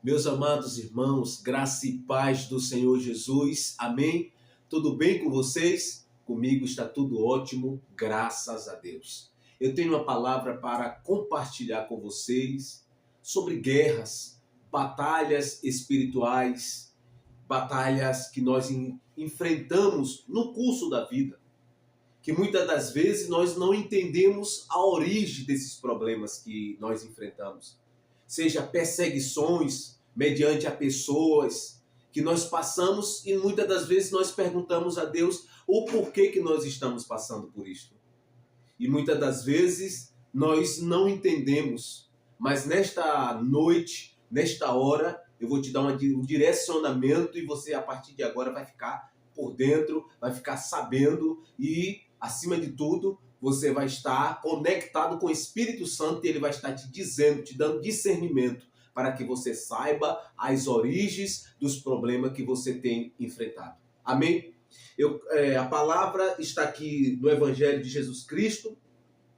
Meus amados irmãos, graça e paz do Senhor Jesus, amém? Tudo bem com vocês? Comigo está tudo ótimo, graças a Deus. Eu tenho uma palavra para compartilhar com vocês sobre guerras, batalhas espirituais, batalhas que nós enfrentamos no curso da vida, que muitas das vezes nós não entendemos a origem desses problemas que nós enfrentamos. Seja perseguições mediante a pessoas que nós passamos e muitas das vezes nós perguntamos a Deus o porquê que nós estamos passando por isto. E muitas das vezes nós não entendemos, mas nesta noite, nesta hora, eu vou te dar um direcionamento e você a partir de agora vai ficar por dentro, vai ficar sabendo e, acima de tudo, você vai estar conectado com o Espírito Santo e ele vai estar te dizendo, te dando discernimento para que você saiba as origens dos problemas que você tem enfrentado. Amém? A palavra está aqui no Evangelho de Jesus Cristo,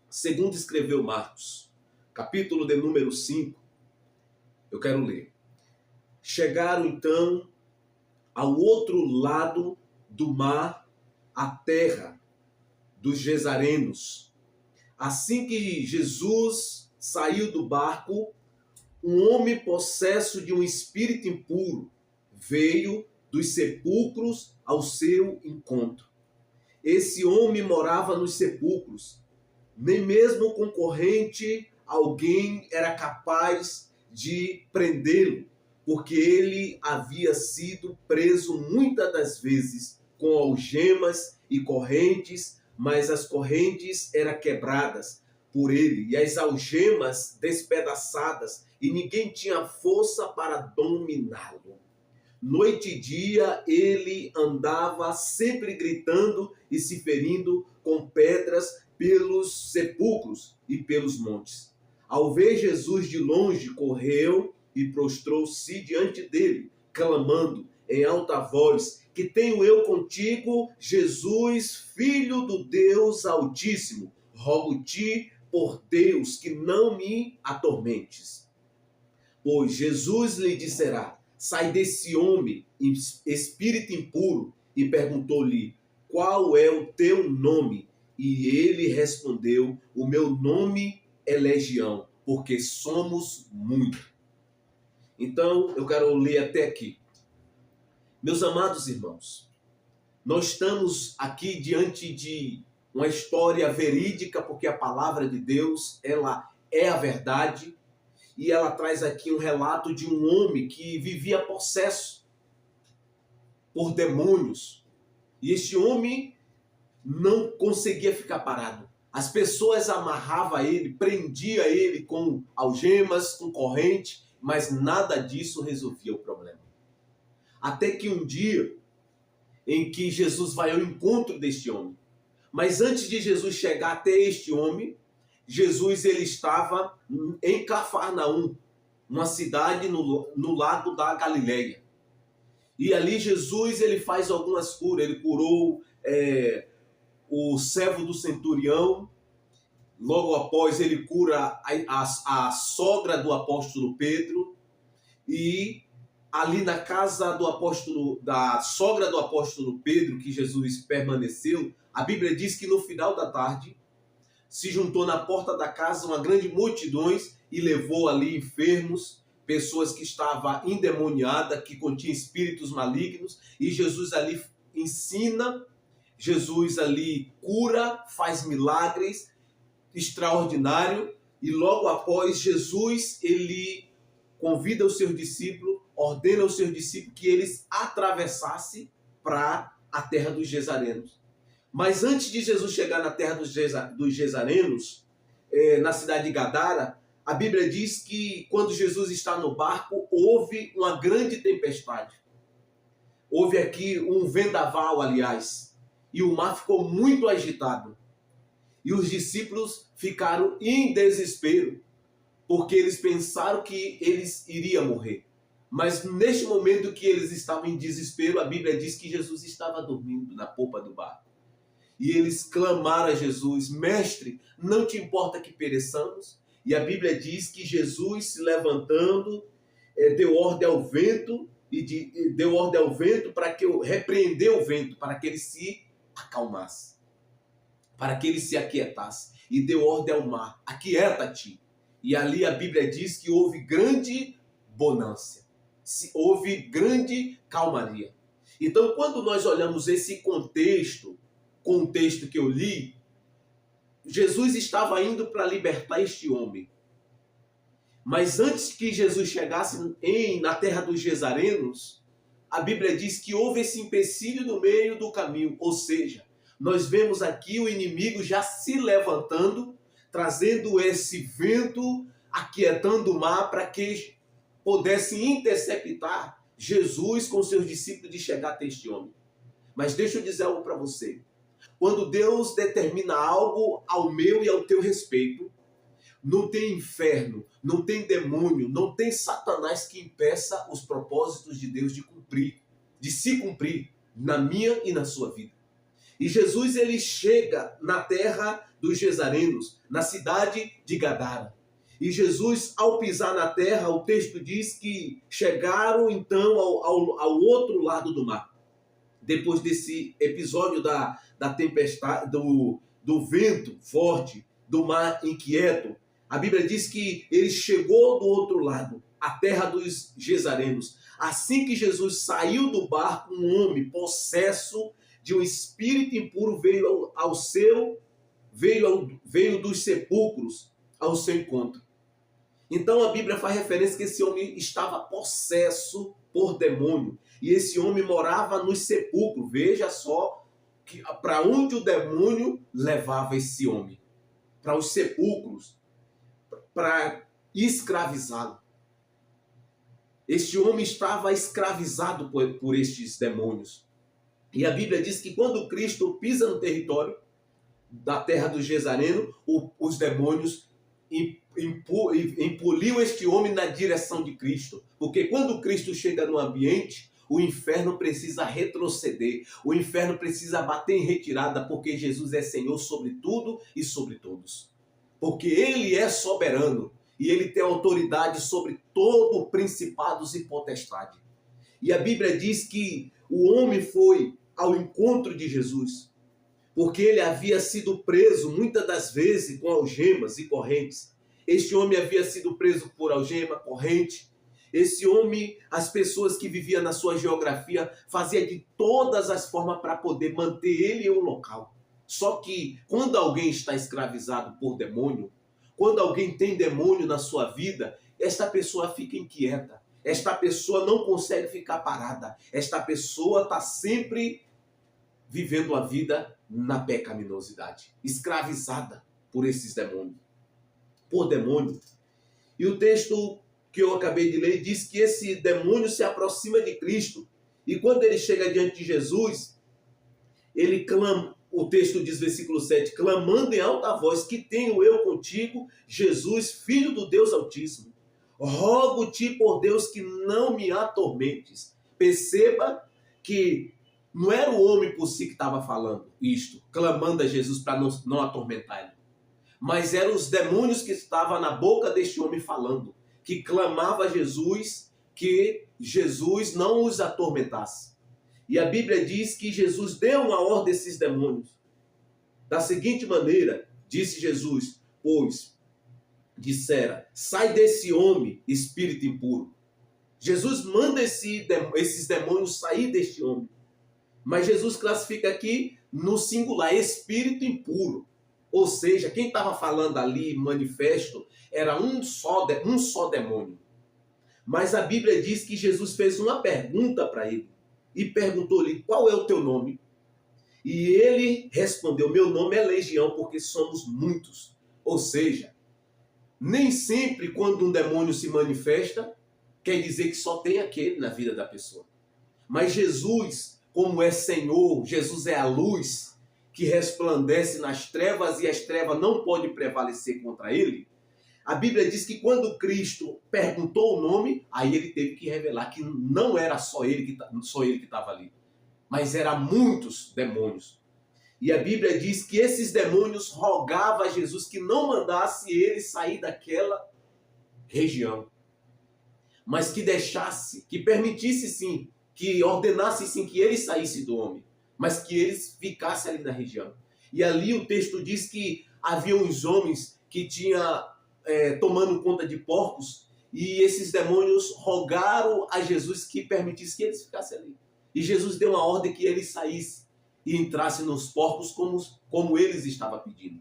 segundo escreveu Marcos, capítulo de número 5. Eu quero ler. Chegaram então ao outro lado do mar, a terra dos Gesarenos. Assim que Jesus saiu do barco, um homem possesso de um espírito impuro veio dos sepulcros ao seu encontro. Esse homem morava nos sepulcros. Nem mesmo concorrente alguém era capaz de prendê-lo, porque ele havia sido preso muitas das vezes com algemas e correntes, mas as correntes eram quebradas por ele e as algemas despedaçadas, e ninguém tinha força para dominá-lo. Noite e dia ele andava sempre gritando e se ferindo com pedras pelos sepulcros e pelos montes. Ao ver Jesus de longe, correu e prostrou-se diante dele, clamando em alta voz: que tenho eu contigo, Jesus, Filho do Deus Altíssimo? Rogo-te por Deus que não me atormentes. Pois Jesus lhe disserá: sai desse homem, espírito impuro. E perguntou-lhe: qual é o teu nome? E ele respondeu: o meu nome é Legião, porque somos muitos. Então, eu quero ler até aqui. Meus amados irmãos, nós estamos aqui diante de uma história verídica, porque a palavra de Deus, ela é a verdade, e ela traz aqui um relato de um homem que vivia possesso por demônios. E este homem não conseguia ficar parado. As pessoas amarravam ele, prendiam ele com algemas, com corrente, mas nada disso resolvia o problema. Até que um dia em que Jesus vai ao encontro deste homem. Mas antes de Jesus chegar até este homem, Jesus ele estava em Cafarnaum, uma cidade no lago da Galileia. E ali Jesus ele faz algumas curas. Ele curou o servo do centurião. Logo após ele cura a sogra do apóstolo Pedro. E ali na casa da sogra do apóstolo Pedro, que Jesus permaneceu, a Bíblia diz que no final da tarde se juntou na porta da casa uma grande multidão e levou ali enfermos, pessoas que estavam endemoniadas, que continham espíritos malignos, e Jesus ali ensina, Jesus ali cura, faz milagres extraordinários, e logo após Jesus ele convida os seus discípulos, ordena aos seus discípulos que eles atravessassem para a terra dos Gesarenos. Mas antes de Jesus chegar na terra dos Gesarenos, na cidade de Gadara, a Bíblia diz que quando Jesus está no barco, houve uma grande tempestade. Houve aqui um vendaval, aliás, e o mar ficou muito agitado. E os discípulos ficaram em desespero, porque eles pensaram que eles iriam morrer. Mas neste momento que eles estavam em desespero, a Bíblia diz que Jesus estava dormindo na popa do barco. E eles clamaram a Jesus: mestre, não te importa que pereçamos? E a Bíblia diz que Jesus, se levantando, deu ordem ao vento deu ordem ao vento para que repreendeu o vento para que ele se acalmasse, para que ele se aquietasse, e deu ordem ao mar: aquieta-te. E ali a Bíblia diz que houve grande bonança, houve grande calmaria. Então, quando nós olhamos esse contexto que eu li, Jesus estava indo para libertar este homem. Mas antes que Jesus chegasse na terra dos Gesarenos, a Bíblia diz que houve esse empecilho no meio do caminho. Ou seja, nós vemos aqui o inimigo já se levantando, trazendo esse vento, aquietando o mar para que pudesse interceptar Jesus com seus discípulos de chegar até este homem. Mas deixa eu dizer algo para você. Quando Deus determina algo ao meu e ao teu respeito, não tem inferno, não tem demônio, não tem Satanás que impeça os propósitos de Deus de se cumprir na minha e na sua vida. E Jesus, ele chega na terra dos Gesarenos, na cidade de Gadara. E Jesus, ao pisar na terra, o texto diz que chegaram então ao outro lado do mar. Depois desse episódio da tempestade, do vento forte, do mar inquieto, a Bíblia diz que ele chegou do outro lado, a terra dos Gesarenos. Assim que Jesus saiu do barco, um homem possesso de um espírito impuro veio dos sepulcros ao seu encontro. Então a Bíblia faz referência que esse homem estava possesso por demônio. E esse homem morava nos sepulcros. Veja só para onde o demônio levava esse homem. Para os sepulcros. Para escravizá-lo. Este homem estava escravizado por estes demônios. E a Bíblia diz que quando Cristo pisa no território da terra do Gesareno, os demônios impeliu este homem na direção de Cristo. Porque quando Cristo chega no ambiente, o inferno precisa retroceder. O inferno precisa bater em retirada, porque Jesus é Senhor sobre tudo e sobre todos. Porque Ele é soberano e Ele tem autoridade sobre todo principados e potestade. E a Bíblia diz que o homem foi ao encontro de Jesus, porque ele havia sido preso muitas das vezes com algemas e correntes. Este homem havia sido preso por algema, corrente. Esse homem, as pessoas que viviam na sua geografia, faziam de todas as formas para poder manter ele em um local. Só que quando alguém está escravizado por demônio, quando alguém tem demônio na sua vida, esta pessoa fica inquieta. Esta pessoa não consegue ficar parada. Esta pessoa está sempre vivendo a vida na pecaminosidade, escravizada por esses demônios, por demônio. E o texto que eu acabei de ler diz que esse demônio se aproxima de Cristo. E quando ele chega diante de Jesus, ele clama. O texto diz, versículo 7, clamando em alta voz, que tenho eu contigo, Jesus, Filho do Deus Altíssimo. Rogo-te por Deus que não me atormentes. Perceba que não era o homem por si que estava falando isto, clamando a Jesus para não atormentar ele. Mas eram os demônios que estavam na boca deste homem falando, que clamava a Jesus que Jesus não os atormentasse. E a Bíblia diz que Jesus deu uma ordem a esses demônios. Da seguinte maneira, disse Jesus, pois dissera, sai desse homem, espírito impuro. Jesus manda esses demônios sair deste homem. Mas Jesus classifica aqui no singular, espírito impuro. Ou seja, quem estava falando ali, manifesto, era um só demônio. Mas a Bíblia diz que Jesus fez uma pergunta para ele. E perguntou-lhe, qual é o teu nome? E ele respondeu, meu nome é Legião, porque somos muitos. Ou seja, nem sempre quando um demônio se manifesta, quer dizer que só tem aquele na vida da pessoa. Mas Jesus, como é Senhor, Jesus é a luz que resplandece nas trevas e as trevas não podem prevalecer contra ele. A Bíblia diz que quando Cristo perguntou o nome, aí ele teve que revelar que não era só ele que estava ali, mas eram muitos demônios. E a Bíblia diz que esses demônios rogavam a Jesus que não mandasse ele sair daquela região. mas que deixasse, que permitisse sim, que ordenasse sim que ele saísse do homem, mas que eles ficassem ali na região. E ali o texto diz que havia uns homens que tinham tomando conta de porcos, e esses demônios rogaram a Jesus que permitisse que eles ficassem ali. E Jesus deu uma ordem que eles saíssem e entrassem nos porcos como eles estavam pedindo.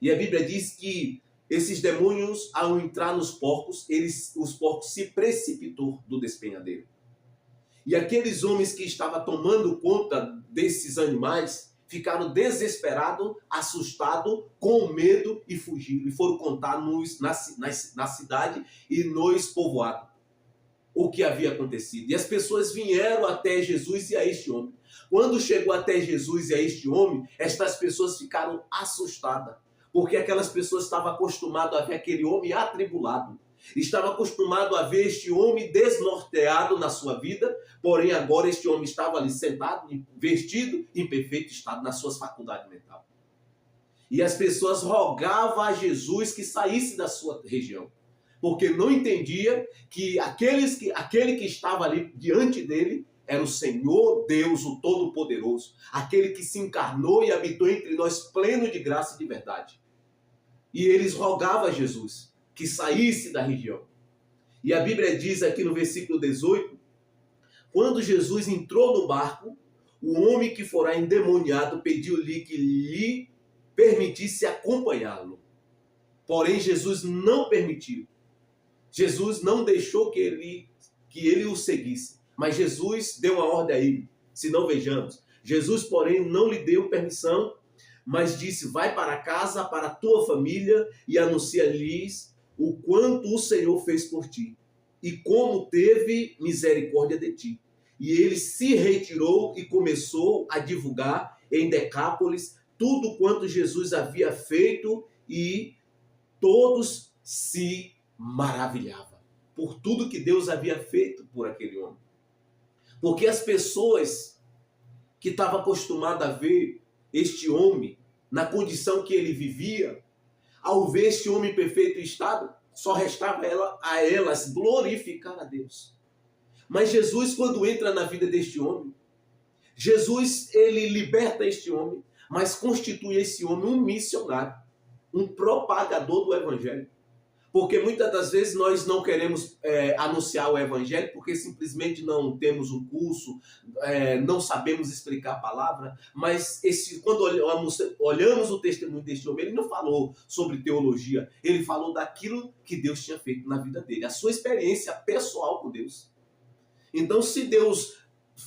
E a Bíblia diz que esses demônios, ao entrar nos porcos, os porcos se precipitou do despenhadeiro. E aqueles homens que estavam tomando conta desses animais ficaram desesperados, assustados, com medo e fugiram. E foram contar na cidade e nos povoados o que havia acontecido. E as pessoas vieram até Jesus e a este homem. Quando chegou até Jesus e a este homem, estas pessoas ficaram assustadas. Porque aquelas pessoas estavam acostumadas a ver aquele homem atribulado. Estava acostumado a ver este homem desnorteado na sua vida, porém agora este homem estava ali sentado, vestido, em perfeito estado nas suas faculdades mentais. E as pessoas rogavam a Jesus que saísse da sua região, porque não entendia que aquele que estava ali diante dele era o Senhor Deus, o Todo-Poderoso, aquele que se encarnou e habitou entre nós pleno de graça e de verdade. E eles rogavam a Jesus que saísse da região. E a Bíblia diz aqui no versículo 18, quando Jesus entrou no barco, o homem que fora endemoniado pediu-lhe que lhe permitisse acompanhá-lo. Porém, Jesus não permitiu. Jesus não deixou que ele o seguisse. Mas Jesus deu uma ordem a ele. Se não vejamos. Jesus, porém, não lhe deu permissão, mas disse, vai para casa, para a tua família, e anuncia-lhes o quanto o Senhor fez por ti, e como teve misericórdia de ti. E ele se retirou e começou a divulgar em Decápolis tudo quanto Jesus havia feito, e todos se maravilhavam por tudo que Deus havia feito por aquele homem. Porque as pessoas que estavam acostumadas a ver este homem na condição que ele vivia, ao ver este homem em perfeito estado, só restava a elas glorificar a Deus. Mas Jesus, quando entra na vida deste homem, Jesus, ele liberta este homem, mas constitui esse homem um missionário, um propagador do evangelho. Porque muitas das vezes nós não queremos anunciar o evangelho porque simplesmente não temos um curso, não sabemos explicar a palavra, mas quando olhamos o testemunho deste homem, ele não falou sobre teologia, ele falou daquilo que Deus tinha feito na vida dele, a sua experiência pessoal com Deus. Então, se Deus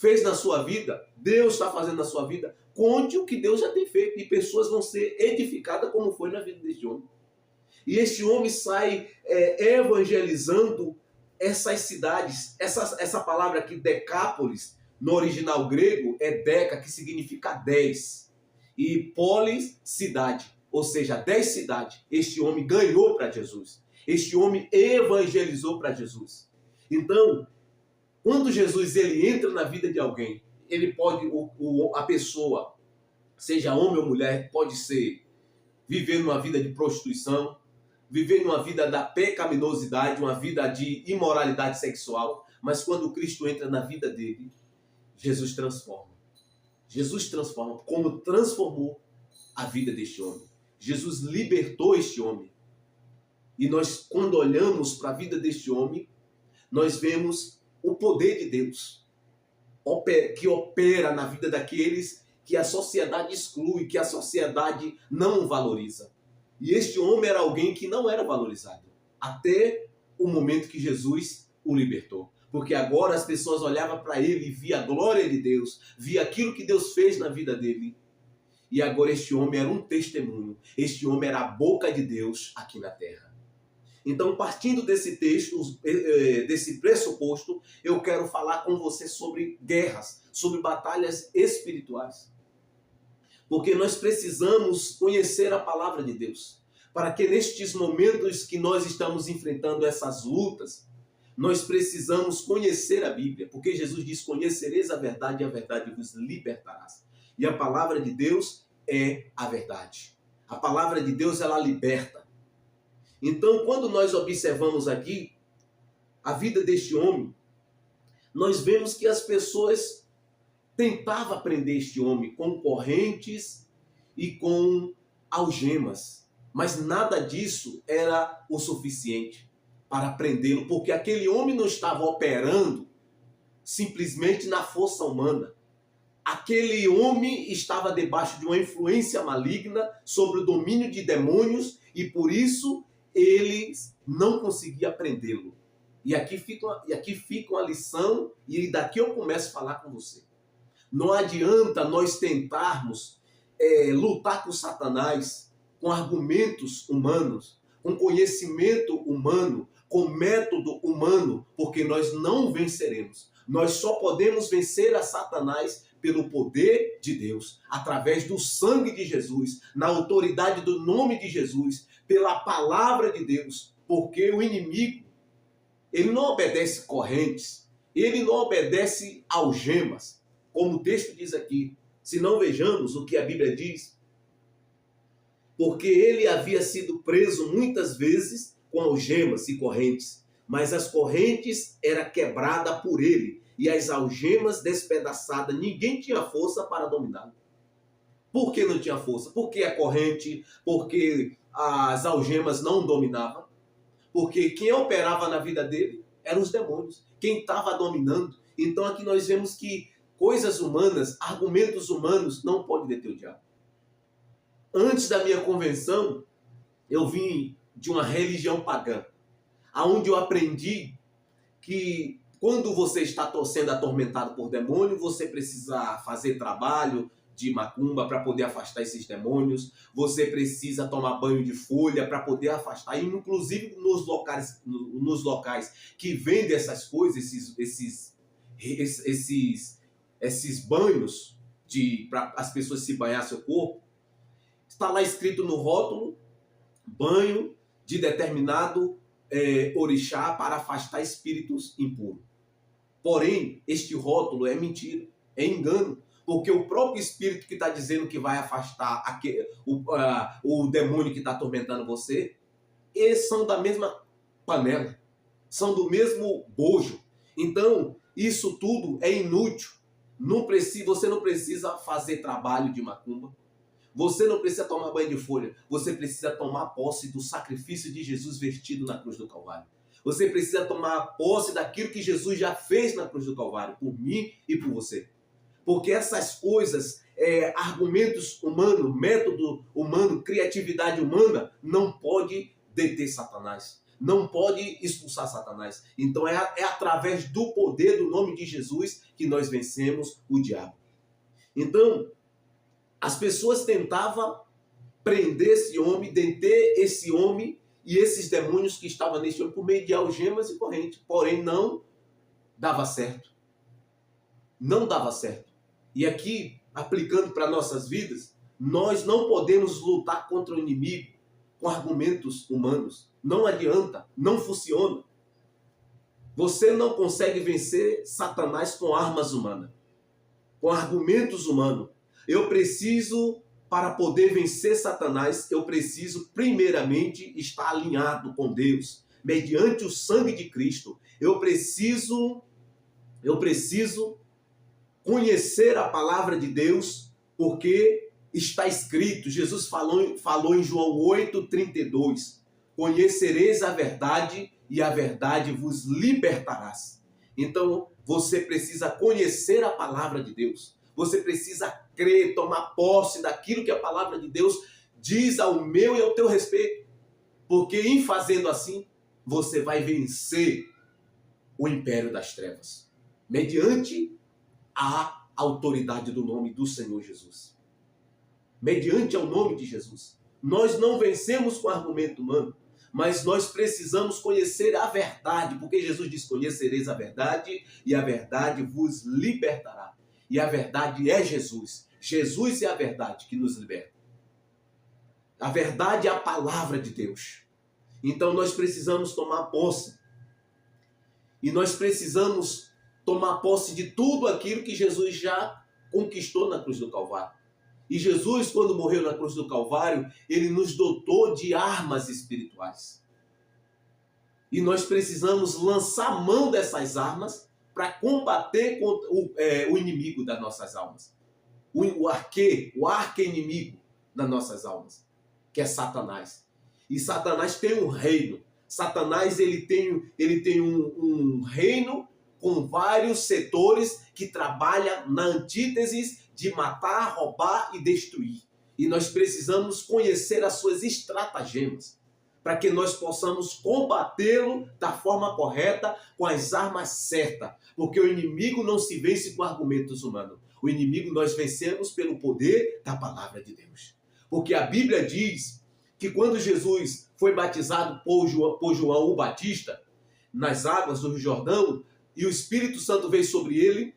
fez na sua vida, Deus está fazendo na sua vida, conte o que Deus já tem feito e pessoas vão ser edificadas como foi na vida deste homem. E este homem sai evangelizando essas cidades. Essa palavra aqui, Decápolis, no original grego, é deca, que significa 10. E polis, cidade. Ou seja, 10 cidades. Este homem ganhou para Jesus. Este homem evangelizou para Jesus. Então, quando Jesus ele entra na vida de alguém, ele pode, a pessoa, seja homem ou mulher, pode ser vivendo uma vida de prostituição, vivendo uma vida da pecaminosidade, uma vida de imoralidade sexual, mas quando Cristo entra na vida dele, Jesus transforma. Jesus transforma, como transformou a vida deste homem. Jesus libertou este homem. E nós, quando olhamos para a vida deste homem, nós vemos o poder de Deus que opera na vida daqueles que a sociedade exclui, que a sociedade não valoriza. E este homem era alguém que não era valorizado, até o momento que Jesus o libertou. Porque agora as pessoas olhavam para ele e via a glória de Deus, via aquilo que Deus fez na vida dele. E agora este homem era um testemunho, este homem era a boca de Deus aqui na terra. Então, partindo desse texto, desse pressuposto, eu quero falar com você sobre guerras, sobre batalhas espirituais. Porque nós precisamos conhecer a palavra de Deus, para que nestes momentos que nós estamos enfrentando essas lutas, nós precisamos conhecer a Bíblia, porque Jesus diz, conhecereis a verdade e a verdade vos libertará. E a palavra de Deus é a verdade. A palavra de Deus, ela liberta. Então, quando nós observamos aqui, a vida deste homem, nós vemos que as pessoas tentavam prender este homem com correntes e com algemas, mas nada disso era o suficiente para prendê-lo, porque aquele homem não estava operando simplesmente na força humana. Aquele homem estava debaixo de uma influência maligna sobre o domínio de demônios e por isso eles não conseguiam prendê-lo. E aqui fica uma lição e daqui eu começo a falar com você. Não adianta nós tentarmos lutar com Satanás com argumentos humanos, com conhecimento humano, com método humano, porque nós não venceremos. Nós só podemos vencer a Satanás pelo poder de Deus, através do sangue de Jesus, na autoridade do nome de Jesus, pela palavra de Deus, porque o inimigo, ele não obedece correntes, ele não obedece algemas, como o texto diz aqui. Se não vejamos o que a Bíblia diz, porque ele havia sido preso muitas vezes com algemas e correntes, mas as correntes eram quebradas por ele, e as algemas despedaçadas, ninguém tinha força para dominá-lo. Por que não tinha força? Porque a corrente, porque as algemas não dominavam. Porque quem operava na vida dele eram os demônios. Quem estava dominando. Então aqui nós vemos que coisas humanas, argumentos humanos, não podem deter o diabo. Antes da minha convenção, eu vim de uma religião pagã, onde eu aprendi que quando você está sendo atormentado por demônio, você precisa fazer trabalho de macumba para poder afastar esses demônios. Você precisa tomar banho de folha para poder afastar. E inclusive nos locais que vendem essas coisas, esses banhos para as pessoas se banhar seu corpo, está lá escrito no rótulo, banho de determinado orixá para afastar espíritos impuros. Porém, este rótulo é mentira, é engano, porque o próprio espírito que está dizendo que vai afastar o demônio que está atormentando você, eles são da mesma panela, são do mesmo bojo. Então, isso tudo é inútil. Você não precisa fazer trabalho de macumba, você não precisa tomar banho de folha, você precisa tomar posse do sacrifício de Jesus vestido na cruz do Calvário. Você precisa tomar posse daquilo que Jesus já fez na cruz do Calvário, por mim e por você. Porque essas coisas, argumentos humanos, método humano, criatividade humana, não pode deter Satanás. Não pode expulsar Satanás. Então é através do poder do nome de Jesus que nós vencemos o diabo. Então, as pessoas tentavam prender esse homem, deter esse homem e esses demônios que estavam nesse homem por meio de algemas e correntes. Porém, não dava certo. Não dava certo. E aqui, aplicando para nossas vidas, nós não podemos lutar contra o inimigo com argumentos humanos. Não adianta, não funciona. Você não consegue vencer Satanás com armas humanas, com argumentos humanos. Para poder vencer Satanás, eu preciso primeiramente estar alinhado com Deus, mediante o sangue de Cristo. Eu preciso conhecer a palavra de Deus, porque está escrito, Jesus falou em João 8:32, conhecereis a verdade e a verdade vos libertarás. Então, você precisa conhecer a palavra de Deus. Você precisa crer, tomar posse daquilo que a palavra de Deus diz ao meu e ao teu respeito. Porque em fazendo assim, você vai vencer o império das trevas, mediante a autoridade do nome do Senhor Jesus. Mediante o nome de Jesus. Nós não vencemos com argumento humano, mas nós precisamos conhecer a verdade, porque Jesus diz, conhecereis a verdade e a verdade vos libertará. E a verdade é Jesus. Jesus é a verdade que nos liberta. A verdade é a palavra de Deus. Então nós precisamos tomar posse. E nós precisamos tomar posse de tudo aquilo que Jesus já conquistou na cruz do Calvário. E Jesus, quando morreu na cruz do Calvário, ele nos dotou de armas espirituais. E nós precisamos lançar mão dessas armas para combater contra o inimigo das nossas almas. O arqui-inimigo das nossas almas, que é Satanás. E Satanás tem um reino. Satanás ele tem um reino com vários setores que trabalha na antítese de matar, roubar e destruir. E nós precisamos conhecer as suas estratagemas para que nós possamos combatê-lo da forma correta, com as armas certas. Porque o inimigo não se vence com argumentos humanos. O inimigo nós vencemos pelo poder da palavra de Deus. Porque a Bíblia diz que quando Jesus foi batizado por João o Batista, nas águas do Rio Jordão, e o Espírito Santo veio sobre ele,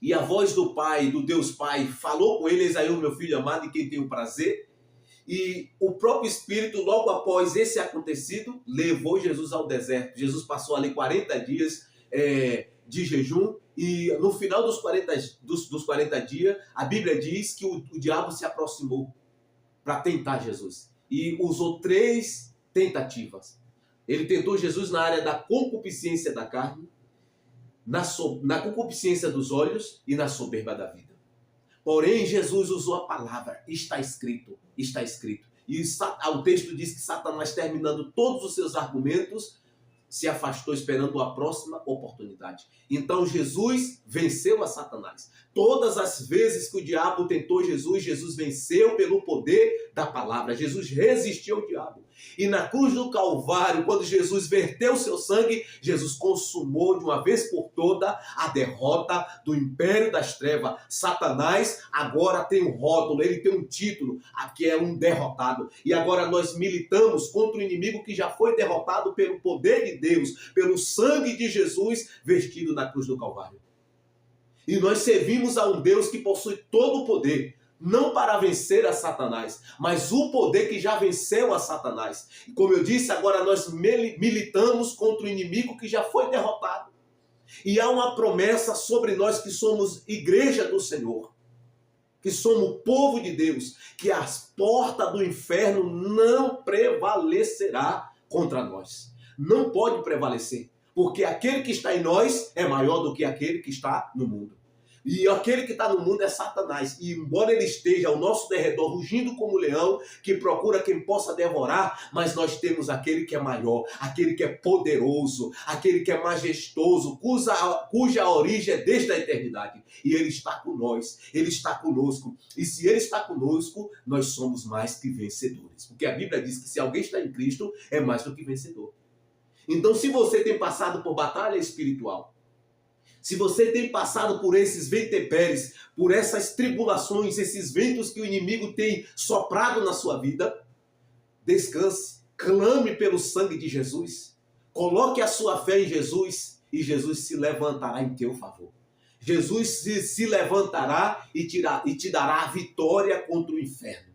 e a voz do Pai, do Deus Pai, falou com ele: eis aí o meu filho amado em quem tenho prazer. E o próprio Espírito, logo após esse acontecido, levou Jesus ao deserto. Jesus passou ali 40 dias de jejum, e no final dos 40 dias, a Bíblia diz que o diabo se aproximou para tentar Jesus. E usou 3 tentativas. Ele tentou Jesus na área da concupiscência da carne, na concupiscência dos olhos e na soberba da vida. Porém, Jesus usou a palavra: está escrito, está escrito. E o texto diz que Satanás, terminando todos os seus argumentos, se afastou esperando a próxima oportunidade. Então Jesus venceu a Satanás. Todas as vezes que o diabo tentou Jesus, Jesus venceu pelo poder da palavra. Jesus resistiu ao diabo. E na cruz do Calvário, quando Jesus verteu seu sangue, Jesus consumou de uma vez por toda a derrota do império das trevas. Satanás agora tem um rótulo, ele tem um título, que é um derrotado. E agora nós militamos contra o inimigo que já foi derrotado pelo poder de Deus, pelo sangue de Jesus vestido na cruz do Calvário. E nós servimos a um Deus que possui todo o poder, não para vencer a Satanás, mas o poder que já venceu a Satanás. E como eu disse, agora nós militamos contra o inimigo que já foi derrotado. E há uma promessa sobre nós que somos igreja do Senhor, que somos povo de Deus, que as portas do inferno não prevalecerá contra nós. Não pode prevalecer, porque aquele que está em nós é maior do que aquele que está no mundo. E aquele que está no mundo é Satanás. E embora ele esteja ao nosso derredor, rugindo como leão, que procura quem possa devorar, mas nós temos aquele que é maior, aquele que é poderoso, aquele que é majestoso, cuja origem é desde a eternidade. E ele está com nós, ele está conosco. E se ele está conosco, nós somos mais que vencedores. Porque a Bíblia diz que se alguém está em Cristo, é mais do que vencedor. Então, se você tem passado por batalha espiritual, se você tem passado por esses venteperes, por essas tribulações, esses ventos que o inimigo tem soprado na sua vida, descanse, clame pelo sangue de Jesus, coloque a sua fé em Jesus e Jesus se levantará em teu favor. Jesus se levantará e te dará a vitória contra o inferno.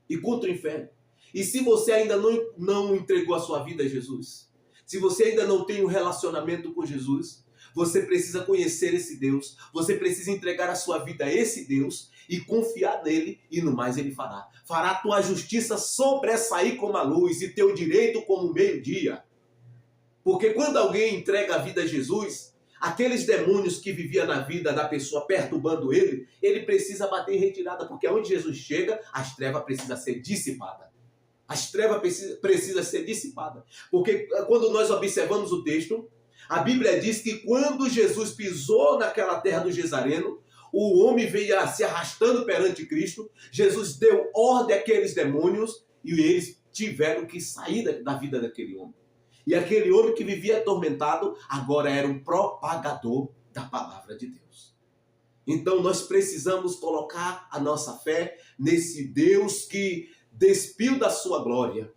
E contra o inferno. E se você ainda não entregou a sua vida a Jesus, se você ainda não tem um relacionamento com Jesus, você precisa conhecer esse Deus, você precisa entregar a sua vida a esse Deus e confiar nele, e no mais ele fará. Fará a tua justiça sobressair como a luz e teu direito como o meio-dia. Porque quando alguém entrega a vida a Jesus, aqueles demônios que viviam na vida da pessoa perturbando ele precisa bater em retirada, porque onde Jesus chega, as trevas precisam ser dissipadas. As trevas precisam ser dissipadas. Porque quando nós observamos o texto, a Bíblia diz que quando Jesus pisou naquela terra do Gezareno, o homem veio se arrastando perante Cristo, Jesus deu ordem àqueles demônios e eles tiveram que sair da vida daquele homem. E aquele homem que vivia atormentado, agora era um propagador da palavra de Deus. Então nós precisamos colocar a nossa fé nesse Deus que despiu da sua glória,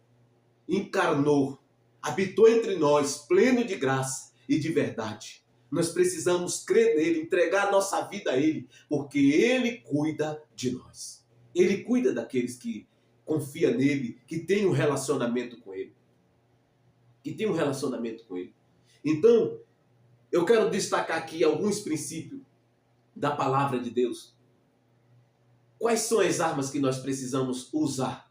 encarnou, habitou entre nós, pleno de graça e de verdade. Nós precisamos crer nele, entregar a nossa vida a ele, porque ele cuida de nós. Ele cuida daqueles que confiam nele, que tem um relacionamento com ele. Então, eu quero destacar aqui alguns princípios da palavra de Deus. Quais são as armas que nós precisamos usar?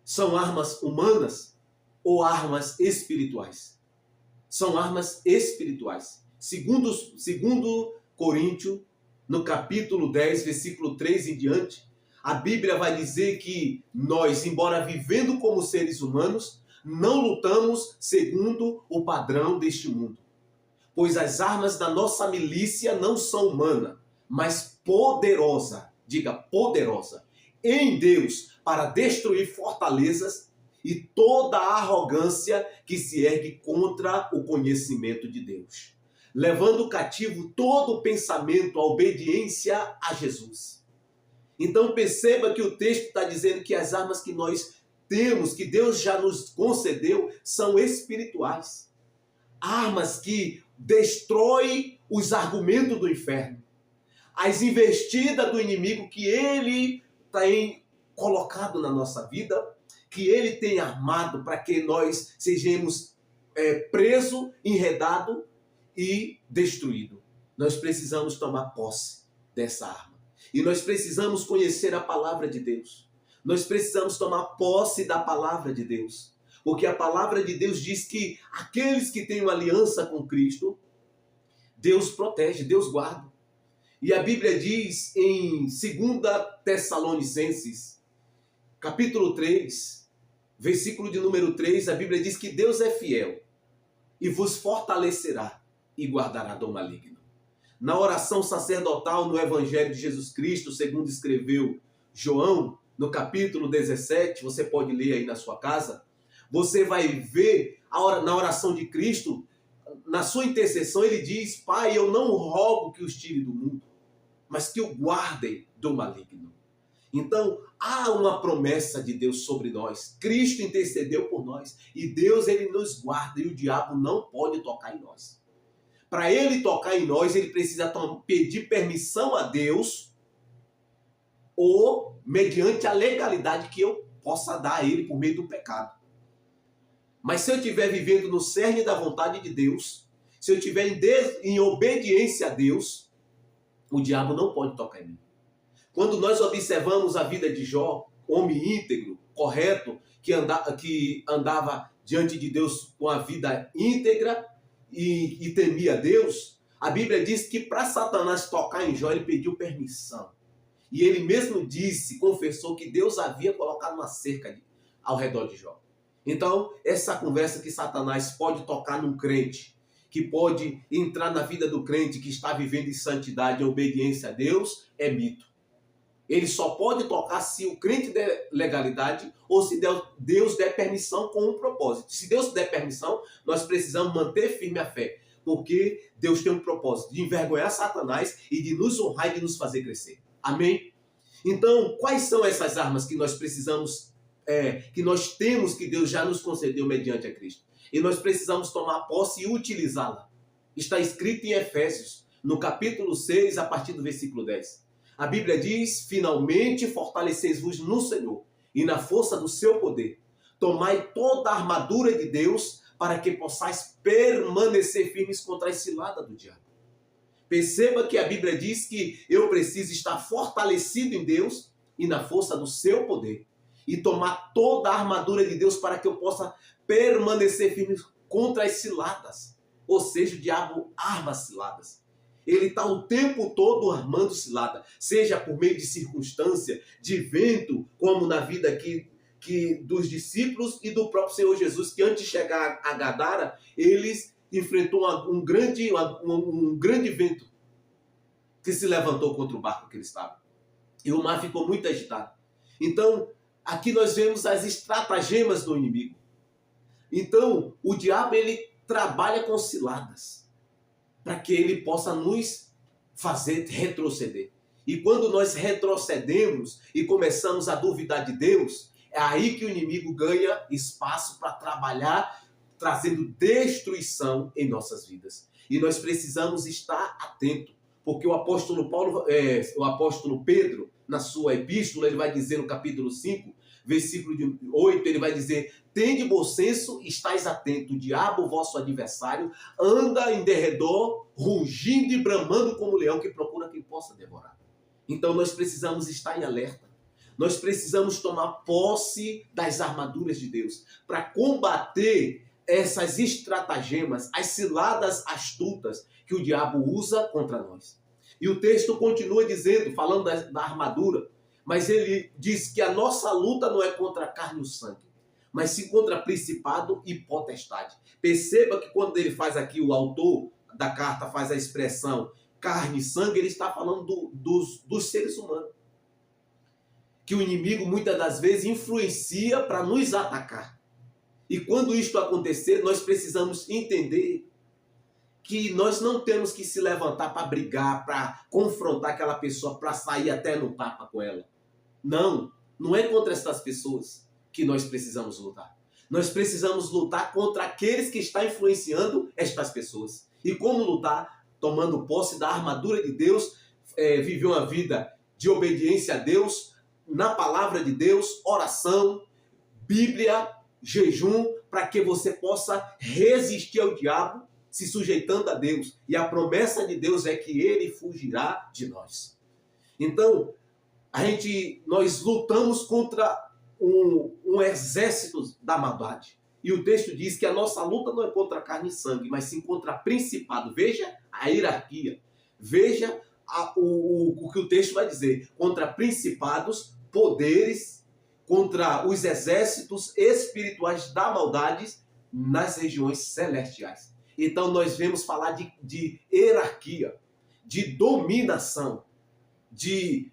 São armas humanas? ou armas espirituais? São armas espirituais. Segundo Coríntios, no capítulo 10, versículo 3 em diante, a Bíblia vai dizer que nós, embora vivendo como seres humanos, não lutamos segundo o padrão deste mundo. Pois as armas da nossa milícia não são humanas, mas poderosa, diga poderosa, em Deus, para destruir fortalezas e toda a arrogância que se ergue contra o conhecimento de Deus, levando cativo todo o pensamento à obediência a Jesus. Então perceba que o texto está dizendo que as armas que nós temos, que Deus já nos concedeu, são espirituais. Armas que destroem os argumentos do inferno, as investidas do inimigo que ele tem colocado na nossa vida, que ele tem armado para que nós sejamos presos, enredados e destruídos. Nós precisamos tomar posse dessa arma. E nós precisamos conhecer a palavra de Deus. Nós precisamos tomar posse da palavra de Deus. Porque a palavra de Deus diz que aqueles que têm uma aliança com Cristo, Deus protege, Deus guarda. E a Bíblia diz em 2 Tessalonicenses, capítulo 3, versículo de número 3, a Bíblia diz que Deus é fiel e vos fortalecerá e guardará do maligno. Na oração sacerdotal no Evangelho de Jesus Cristo, segundo escreveu João, no capítulo 17, você pode ler aí na sua casa, você vai ver na oração de Cristo, na sua intercessão, ele diz: Pai, eu não rogo que os tire do mundo, mas que o guardem do maligno. Então, há uma promessa de Deus sobre nós. Cristo intercedeu por nós. E Deus, ele nos guarda e o diabo não pode tocar em nós. Para ele tocar em nós, ele precisa pedir permissão a Deus ou mediante a legalidade que eu possa dar a ele por meio do pecado. Mas se eu estiver vivendo no cerne da vontade de Deus, se eu estiver em obediência a Deus, o diabo não pode tocar em mim. Quando nós observamos a vida de Jó, homem íntegro, correto, que andava diante de Deus com a vida íntegra e temia Deus, a Bíblia diz que para Satanás tocar em Jó, ele pediu permissão. E ele mesmo confessou que Deus havia colocado uma cerca ao redor de Jó. Então, essa conversa que Satanás pode tocar num crente, que pode entrar na vida do crente que está vivendo em santidade e obediência a Deus, é mito. Ele só pode tocar se o crente der legalidade ou se Deus der permissão com um propósito. Se Deus der permissão, nós precisamos manter firme a fé, porque Deus tem um propósito de envergonhar Satanás e de nos honrar e de nos fazer crescer. Amém? Então, quais são essas armas que nós precisamos, que nós temos, que Deus já nos concedeu mediante a Cristo? E nós precisamos tomar posse e utilizá-la. Está escrito em Efésios, no capítulo 6, a partir do versículo 10. A Bíblia diz: finalmente fortaleceis-vos no Senhor e na força do seu poder. Tomai toda a armadura de Deus para que possais permanecer firmes contra a cilada do diabo. Perceba que a Bíblia diz que eu preciso estar fortalecido em Deus e na força do seu poder. E tomar toda a armadura de Deus para que eu possa permanecer firme contra as ciladas. Ou seja, o diabo arma ciladas. Ele está o tempo todo armando cilada, seja por meio de circunstância, de vento, como na vida aqui dos discípulos e do próprio Senhor Jesus, que antes de chegar a Gadara, eles enfrentou um grande vento que se levantou contra o barco que eles estavam. E o mar ficou muito agitado. Então, aqui nós vemos as estratagemas do inimigo. Então, o diabo, ele trabalha com ciladas, para que ele possa nos fazer retroceder. E quando nós retrocedemos e começamos a duvidar de Deus, é aí que o inimigo ganha espaço para trabalhar, trazendo destruição em nossas vidas. E nós precisamos estar atentos, porque o apóstolo Pedro, na sua epístola, ele vai dizer no capítulo 5, versículo 8, ele vai dizer: tende bom senso, estais atento, o diabo, vosso adversário, anda em derredor, rugindo e bramando como leão que procura quem possa devorar. Então nós precisamos estar em alerta. Nós precisamos tomar posse das armaduras de Deus para combater essas estratagemas, as ciladas astutas que o diabo usa contra nós. E o texto continua dizendo, falando da armadura, mas ele diz que a nossa luta não é contra a carne e o sangue, mas sim contra principado e potestade. Perceba que quando ele faz aqui, o autor da carta faz a expressão carne e sangue, ele está falando dos seres humanos. Que o inimigo muitas das vezes influencia para nos atacar. E quando isto acontecer, nós precisamos entender que nós não temos que se levantar para brigar, para confrontar aquela pessoa, para sair até no tapa com ela. Não, não é contra essas pessoas que nós precisamos lutar. Nós precisamos lutar contra aqueles que estão influenciando estas pessoas. E como lutar? Tomando posse da armadura de Deus, viver uma vida de obediência a Deus, na palavra de Deus, oração, Bíblia, jejum, para que você possa resistir ao diabo, se sujeitando a Deus. E a promessa de Deus é que ele fugirá de nós. Então, nós lutamos contra um exército da maldade. E o texto diz que a nossa luta não é contra carne e sangue, mas sim contra principado. Veja a hierarquia. Veja o que o texto vai dizer. Contra principados, poderes, contra os exércitos espirituais da maldade nas regiões celestiais. Então nós vemos falar de hierarquia, de dominação, de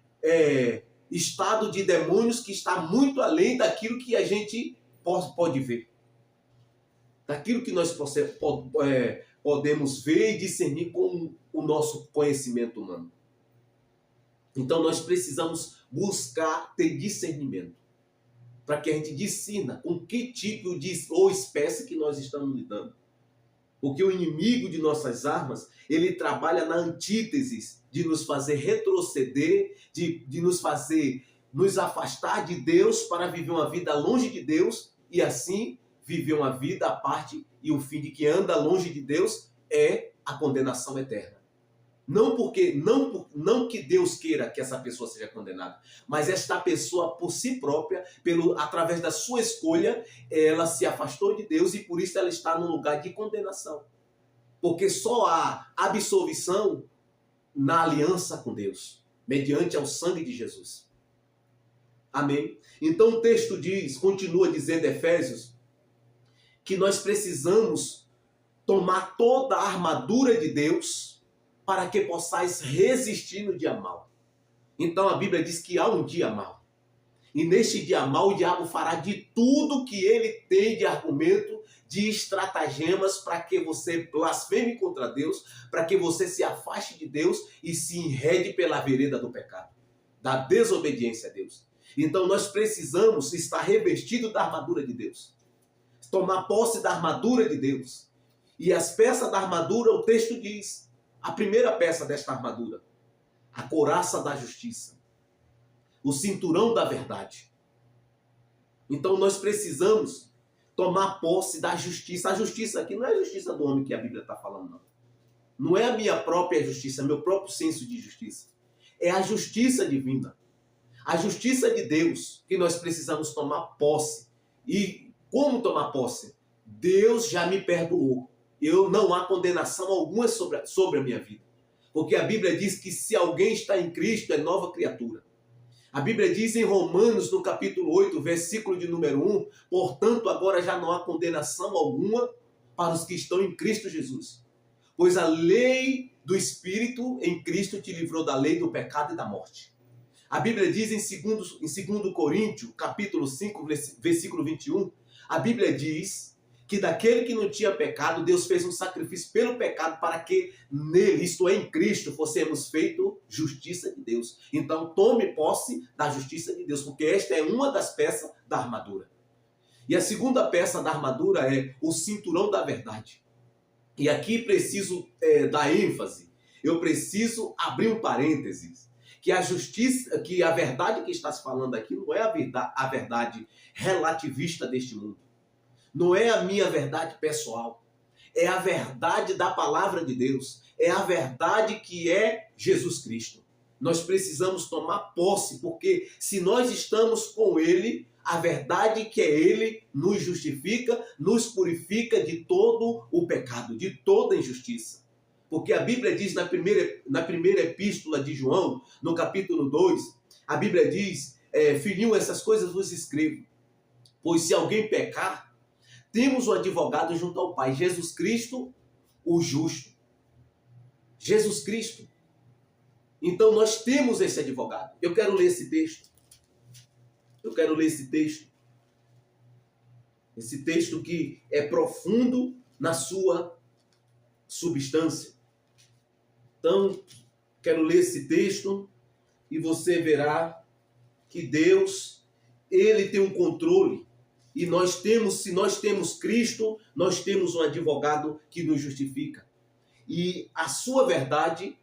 estado de demônios que está muito além daquilo que a gente pode ver. Daquilo que nós podemos ver e discernir com o nosso conhecimento humano. Então nós precisamos buscar ter discernimento, para que a gente discirna com que tipo ou espécie que nós estamos lidando. Porque o inimigo de nossas armas, ele trabalha na antítese de nos fazer retroceder, de nos fazer nos afastar de Deus para viver uma vida longe de Deus e assim viver uma vida à parte, e o fim de quem anda longe de Deus é a condenação eterna. Não que Deus queira que essa pessoa seja condenada, mas esta pessoa por si própria, através da sua escolha, ela se afastou de Deus e por isso ela está num lugar de condenação. Porque só há absolvição na aliança com Deus, mediante ao sangue de Jesus. Amém? Então o texto continua dizendo, Efésios, que nós precisamos tomar toda a armadura de Deus para que possais resistir no dia mau. Então a Bíblia diz que há um dia mau. E neste dia mau o diabo fará de tudo que ele tem de argumento, de estratagemas para que você blasfeme contra Deus, para que você se afaste de Deus e se enrede pela vereda do pecado, da desobediência a Deus. Então nós precisamos estar revestidos da armadura de Deus. Tomar posse da armadura de Deus. E as peças da armadura, o texto diz, a primeira peça desta armadura, a couraça da justiça, o cinturão da verdade. Então nós precisamos tomar posse da justiça. A justiça aqui não é a justiça do homem que a Bíblia está falando, não. Não é a minha própria justiça, meu próprio senso de justiça. É a justiça divina. A justiça de Deus que nós precisamos tomar posse. E como tomar posse? Deus já me perdoou. Não há condenação alguma sobre a minha vida. Porque a Bíblia diz que se alguém está em Cristo, é nova criatura. A Bíblia diz em Romanos, no capítulo 8, versículo de número 1, portanto, agora já não há condenação alguma para os que estão em Cristo Jesus. Pois a lei do Espírito em Cristo te livrou da lei do pecado e da morte. A Bíblia diz em 2 Coríntios, capítulo 5, versículo 21, a Bíblia diz que daquele que não tinha pecado, Deus fez um sacrifício pelo pecado para que nele, isto é, em Cristo, fossemos feitos justiça de Deus. Então tome posse da justiça de Deus, porque esta é uma das peças da armadura. E a segunda peça da armadura é o cinturão da verdade. E aqui preciso dar ênfase, eu preciso abrir um parênteses, que a justiça, que a verdade que está se falando aqui não é a verdade relativista deste mundo. Não é a minha verdade pessoal. É a verdade da palavra de Deus. É a verdade que é Jesus Cristo. Nós precisamos tomar posse, porque se nós estamos com Ele, a verdade que é Ele nos justifica, nos purifica de todo o pecado, de toda injustiça. Porque a Bíblia diz na primeira epístola de João, no capítulo 2, a Bíblia diz, filhinho, essas coisas vos escrevo, pois se alguém pecar, temos um advogado junto ao Pai, Jesus Cristo, o justo. Jesus Cristo. Então nós temos esse advogado. Eu quero ler esse texto. Esse texto que é profundo na sua substância. Então, quero ler esse texto e você verá que Deus, Ele tem um controle. E nós temos, se nós temos Cristo, nós temos um advogado que nos justifica. E a sua verdade,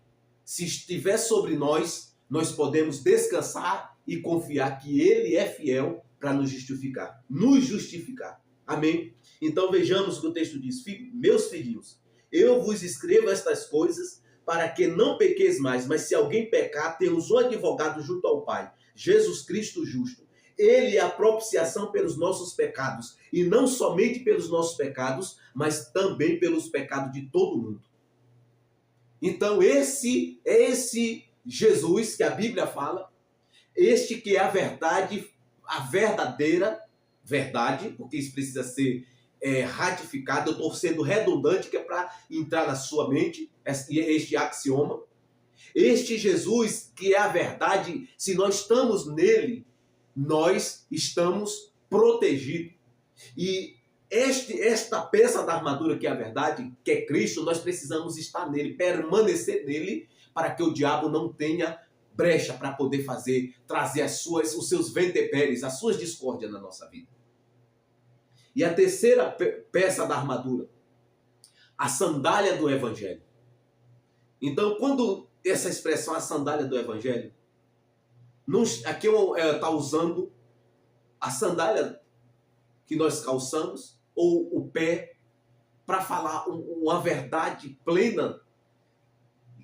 se estiver sobre nós, nós podemos descansar e confiar que Ele é fiel para nos justificar. Nos justificar. Amém? Então vejamos o que o texto diz. Meus filhinhos, eu vos escrevo estas coisas para que não pequeis mais, mas se alguém pecar, temos um advogado junto ao Pai, Jesus Cristo justo. Ele é a propiciação pelos nossos pecados, e não somente pelos nossos pecados, mas também pelos pecados de todo mundo. Então esse Jesus que a Bíblia fala, este que é a verdade, a verdadeira verdade, porque isso precisa ser ratificado, eu estou sendo redundante, que é para entrar na sua mente, este axioma. Este Jesus que é a verdade, se nós estamos nele, nós estamos protegidos. E esta peça da armadura que é a verdade, que é Cristo, nós precisamos estar nele, permanecer nele, para que o diabo não tenha brecha para poder trazer os seus ventepéres, as suas discórdias na nossa vida. E a terceira peça da armadura, a sandália do Evangelho. Então, quando essa expressão, a sandália do Evangelho, aqui eu estou usando a sandália que nós calçamos, ou o pé, para falar uma verdade plena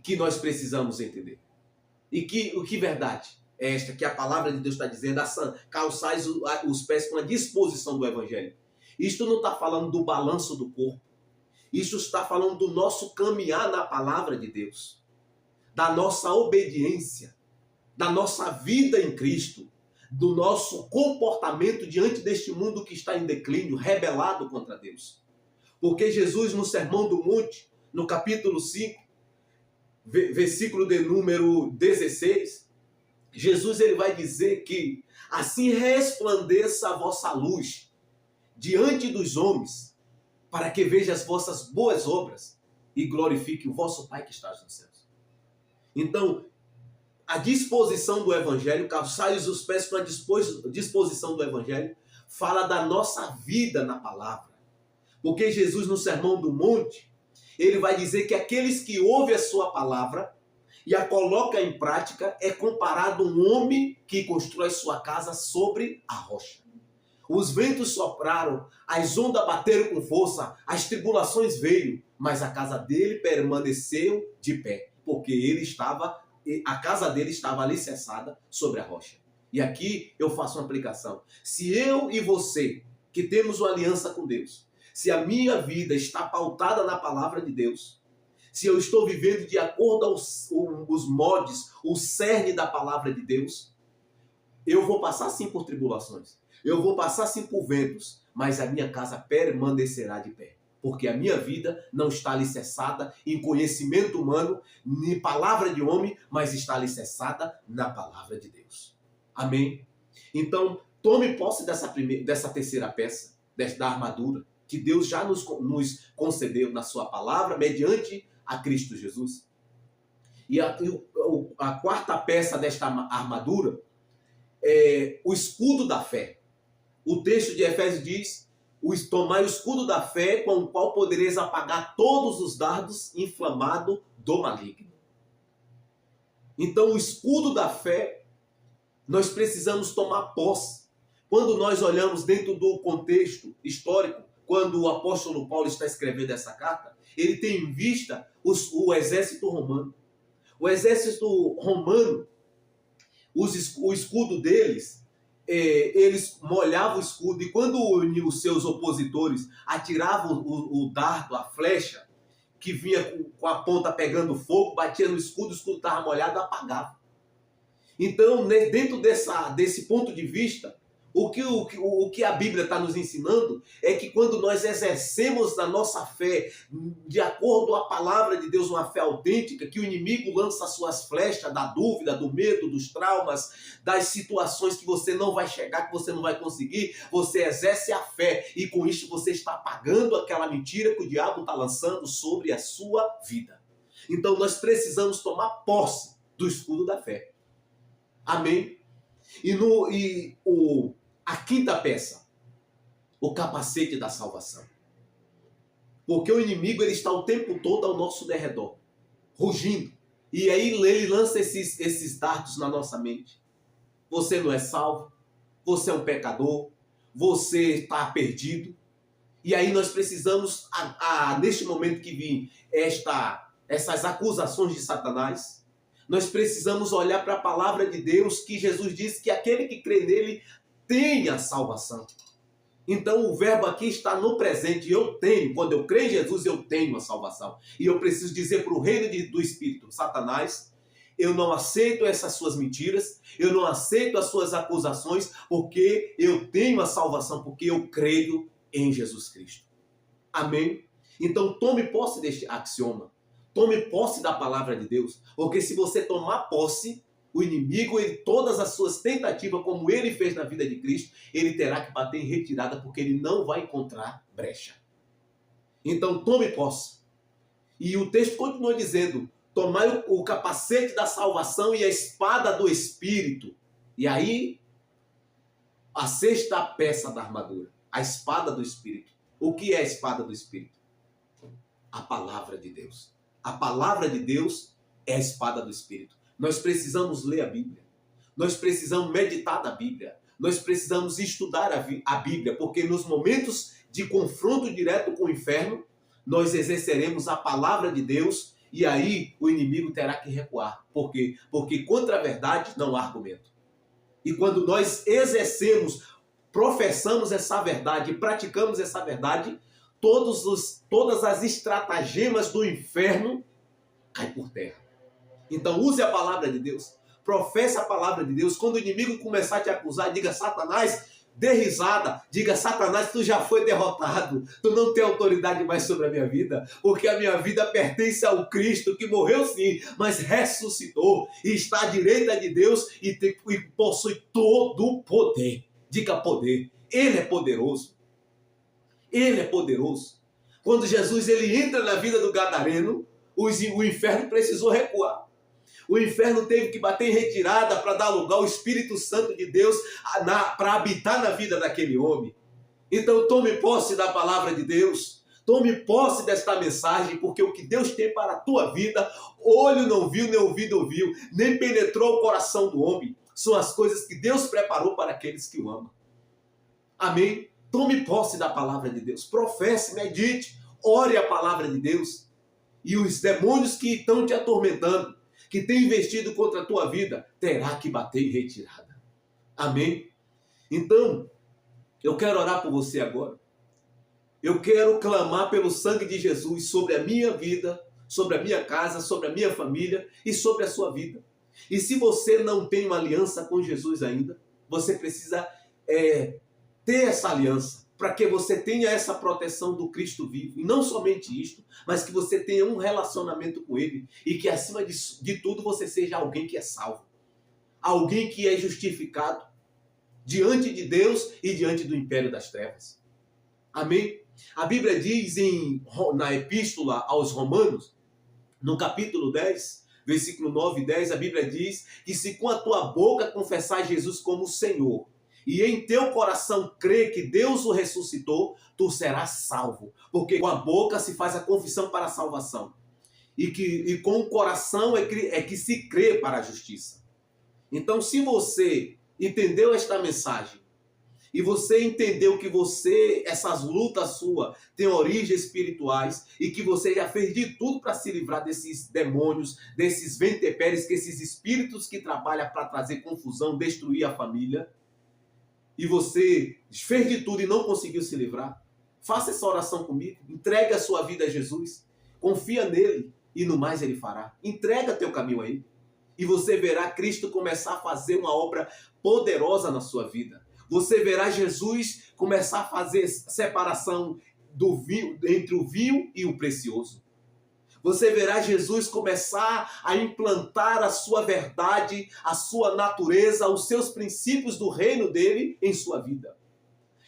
que nós precisamos entender. E que verdade é esta que a palavra de Deus está dizendo? Calçais os pés com a disposição do Evangelho. Isto não está falando do balanço do corpo. Isto está falando do nosso caminhar na palavra de Deus. Da nossa obediência. Da nossa vida em Cristo. Do nosso comportamento diante deste mundo que está em declínio, rebelado contra Deus. Porque Jesus, no Sermão do Monte, no capítulo 5, versículo de número 16, Jesus ele vai dizer que assim resplandeça a vossa luz diante dos homens, para que veja as vossas boas obras e glorifique o vosso Pai que está nos céus. Então, a disposição do Evangelho, calçai os pés com a disposição do Evangelho, fala da nossa vida na palavra. Porque Jesus, no Sermão do Monte, ele vai dizer que aqueles que ouvem a sua palavra e a colocam em prática é comparado a um homem que constrói sua casa sobre a rocha. Os ventos sopraram, as ondas bateram com força, as tribulações veio, mas a casa dele permaneceu de pé, porque a casa dele estava alicerçada sobre a rocha. E aqui eu faço uma aplicação. Se eu e você, que temos uma aliança com Deus, se a minha vida está pautada na palavra de Deus, se eu estou vivendo de acordo aos modos, o cerne da palavra de Deus, eu vou passar sim por tribulações, eu vou passar sim por ventos, mas a minha casa permanecerá de pé. Porque a minha vida não está alicerçada em conhecimento humano, nem palavra de homem, mas está alicerçada na palavra de Deus. Amém? Então, tome posse dessa terceira peça, da armadura, que Deus já nos concedeu na sua palavra, mediante a Cristo Jesus. E a quarta peça desta armadura é o escudo da fé. O texto de Efésios diz: tomai o escudo da fé, com o qual podereis apagar todos os dardos inflamados do maligno. Então, o escudo da fé, nós precisamos tomar posse. Quando nós olhamos dentro do contexto histórico, quando o apóstolo Paulo está escrevendo essa carta, ele tem em vista o exército romano. O exército romano, o escudo deles, eles molhavam o escudo, e quando os seus opositores atiravam o dardo, a flecha, que vinha com a ponta pegando fogo, batia no escudo, o escudo estava molhado, apagava. Então, dentro desse ponto de vista, o que a Bíblia está nos ensinando é que quando nós exercemos a nossa fé de acordo com a palavra de Deus, uma fé autêntica, que o inimigo lança suas flechas da dúvida, do medo, dos traumas, das situações que você não vai chegar, que você não vai conseguir, você exerce a fé e com isso você está apagando aquela mentira que o diabo está lançando sobre a sua vida. Então nós precisamos tomar posse do escudo da fé. Amém? A quinta peça, o capacete da salvação. Porque o inimigo ele está o tempo todo ao nosso derredor, rugindo. E aí ele lança esses dardos na nossa mente. Você não é salvo, você é um pecador, você está perdido. E aí nós precisamos, neste momento que vem essas acusações de Satanás, nós precisamos olhar para a palavra de Deus, que Jesus disse que aquele que crê nele tem a salvação. Então o verbo aqui está no presente. Eu tenho, quando eu creio em Jesus, eu tenho a salvação. E eu preciso dizer para o reino do Espírito, Satanás, eu não aceito essas suas mentiras, eu não aceito as suas acusações, porque eu tenho a salvação, porque eu creio em Jesus Cristo. Amém? Então tome posse deste axioma. Tome posse da palavra de Deus, porque se você tomar posse, o inimigo, todas as suas tentativas, como ele fez na vida de Cristo, ele terá que bater em retirada, porque ele não vai encontrar brecha. Então tome posse. E o texto continua dizendo, tomai o capacete da salvação e a espada do Espírito. E aí, a sexta peça da armadura, a espada do Espírito. O que é a espada do Espírito? A palavra de Deus. A palavra de Deus é a espada do Espírito. Nós precisamos ler a Bíblia. Nós precisamos meditar na Bíblia. Nós precisamos estudar a Bíblia, porque nos momentos de confronto direto com o inferno, nós exerceremos a palavra de Deus e aí o inimigo terá que recuar. Por quê? Porque contra a verdade não há argumento. E quando nós exercemos, professamos essa verdade e praticamos essa verdade, todas as estratagemas do inferno caem por terra. Então use a palavra de Deus, professe a palavra de Deus. Quando o inimigo começar a te acusar, diga: Satanás, dê risada, diga: Satanás, tu já foi derrotado, tu não tem autoridade mais sobre a minha vida, porque a minha vida pertence ao Cristo, que morreu sim, mas ressuscitou, e está à direita de Deus e possui todo o poder. Diga poder, ele é poderoso. Ele é poderoso. Quando Jesus ele entra na vida do gadareno, o inferno precisou recuar. O inferno teve que bater em retirada para dar lugar ao Espírito Santo de Deus para habitar na vida daquele homem. Então tome posse da palavra de Deus. Tome posse desta mensagem, porque o que Deus tem para a tua vida, olho não viu, nem ouvido ouviu, nem penetrou o coração do homem. São as coisas que Deus preparou para aqueles que o amam. Amém? Tome posse da palavra de Deus. Professe, medite, ore a palavra de Deus. E os demônios que estão te atormentando, que têm investido contra a tua vida, terá que bater em retirada. Amém? Então, eu quero orar por você agora. Eu quero clamar pelo sangue de Jesus sobre a minha vida, sobre a minha casa, sobre a minha família e sobre a sua vida. E se você não tem uma aliança com Jesus ainda, você precisa ter essa aliança, para que você tenha essa proteção do Cristo vivo. E não somente isto, mas que você tenha um relacionamento com Ele. E que acima de tudo você seja alguém que é salvo. Alguém que é justificado diante de Deus e diante do império das trevas. Amém? A Bíblia diz na Epístola aos Romanos, no capítulo 10, versículo 9 e 10, a Bíblia diz que se com a tua boca confessar Jesus como Senhor, e em teu coração crer que Deus o ressuscitou, tu serás salvo. Porque com a boca se faz a confissão para a salvação. E com o coração é que se crê para a justiça. Então, se você entendeu esta mensagem, e você entendeu que essas lutas suas têm origens espirituais e que você já fez de tudo para se livrar desses demônios, desses venteperes, que esses espíritos que trabalham para trazer confusão, destruir a família, e você fez de tudo e não conseguiu se livrar, faça essa oração comigo, entregue a sua vida a Jesus, confia nele e no mais ele fará. Entrega teu caminho a ele e você verá Cristo começar a fazer uma obra poderosa na sua vida. Você verá Jesus começar a fazer separação entre o vil e o precioso. Você verá Jesus começar a implantar a sua verdade, a sua natureza, os seus princípios do reino dele em sua vida.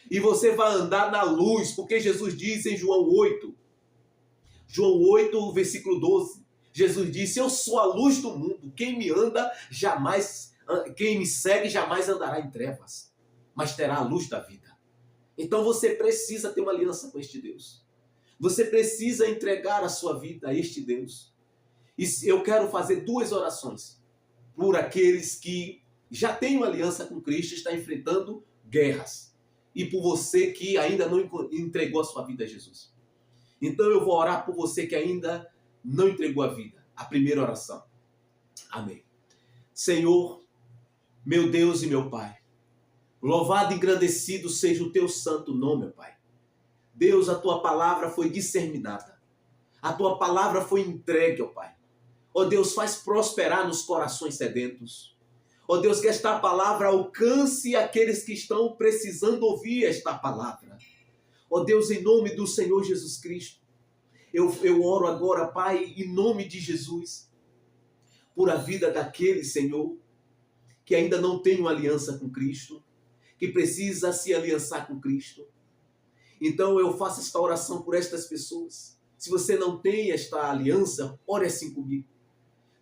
E você vai andar na luz, porque Jesus diz em João 8, versículo 12, Jesus disse: eu sou a luz do mundo, quem me segue jamais andará em trevas, mas terá a luz da vida. Então você precisa ter uma aliança com este Deus. Você precisa entregar a sua vida a este Deus. E eu quero fazer 2 orações por aqueles que já têm uma aliança com Cristo e estão enfrentando guerras. E por você que ainda não entregou a sua vida a Jesus. Então eu vou orar por você que ainda não entregou a vida. A primeira oração. Amém. Senhor, meu Deus e meu Pai, louvado e engrandecido seja o teu santo nome, meu Pai. Deus, a tua palavra foi disseminada. A tua palavra foi entregue, ó Pai. Ó Deus, faz prosperar nos corações sedentos. Ó Deus, que esta palavra alcance aqueles que estão precisando ouvir esta palavra. Ó Deus, em nome do Senhor Jesus Cristo, eu oro agora, Pai, em nome de Jesus, por a vida daqueles, Senhor, que ainda não tem uma aliança com Cristo, que precisa se aliançar com Cristo. Então eu faço esta oração por estas pessoas. Se você não tem esta aliança, ore assim comigo.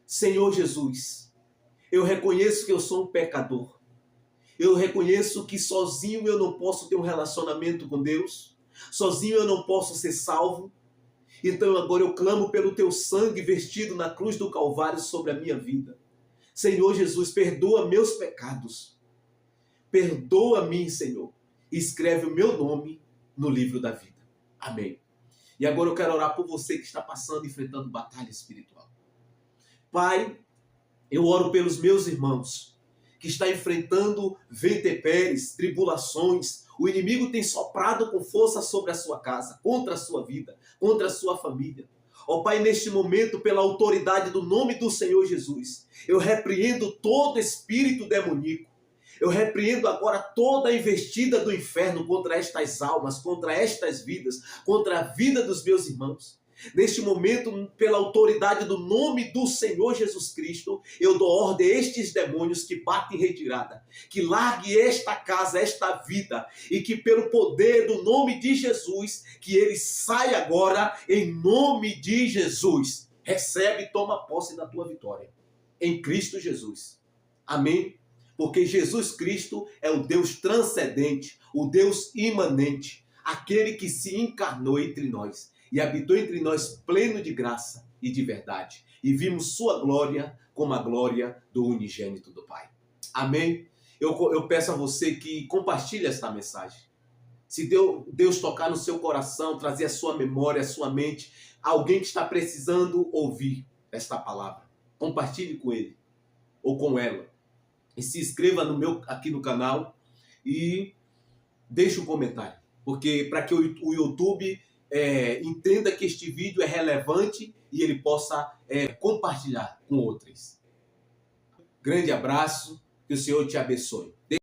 Senhor Jesus, eu reconheço que eu sou um pecador. Eu reconheço que sozinho eu não posso ter um relacionamento com Deus. Sozinho eu não posso ser salvo. Então agora eu clamo pelo teu sangue vertido na cruz do Calvário sobre a minha vida. Senhor Jesus, perdoa meus pecados. Perdoa-me, Senhor. E escreve o meu nome no livro da vida. Amém. E agora eu quero orar por você que está passando, enfrentando batalha espiritual. Pai, eu oro pelos meus irmãos que estão enfrentando venteperes, tribulações. O inimigo tem soprado com força sobre a sua casa, contra a sua vida, contra a sua família. Ó Pai, neste momento, pela autoridade do nome do Senhor Jesus, eu repreendo todo espírito demoníaco. Eu repreendo agora toda a investida do inferno contra estas almas, contra estas vidas, contra a vida dos meus irmãos. Neste momento, pela autoridade do nome do Senhor Jesus Cristo, eu dou ordem a estes demônios que batem em retirada, que largue esta casa, esta vida, e que pelo poder do nome de Jesus, que ele saia agora em nome de Jesus. Recebe e toma posse da tua vitória, em Cristo Jesus. Amém? Porque Jesus Cristo é o Deus transcendente, o Deus imanente, aquele que se encarnou entre nós e habitou entre nós pleno de graça e de verdade. E vimos sua glória como a glória do unigênito do Pai. Amém? Eu peço a você que compartilhe esta mensagem. Se Deus tocar no seu coração, trazer a sua memória, a sua mente, alguém que está precisando ouvir esta palavra, compartilhe com ele ou com ela. E se inscreva aqui no canal e deixe um comentário. Porque para que o YouTube entenda que este vídeo é relevante e ele possa compartilhar com outros. Grande abraço, que o Senhor te abençoe.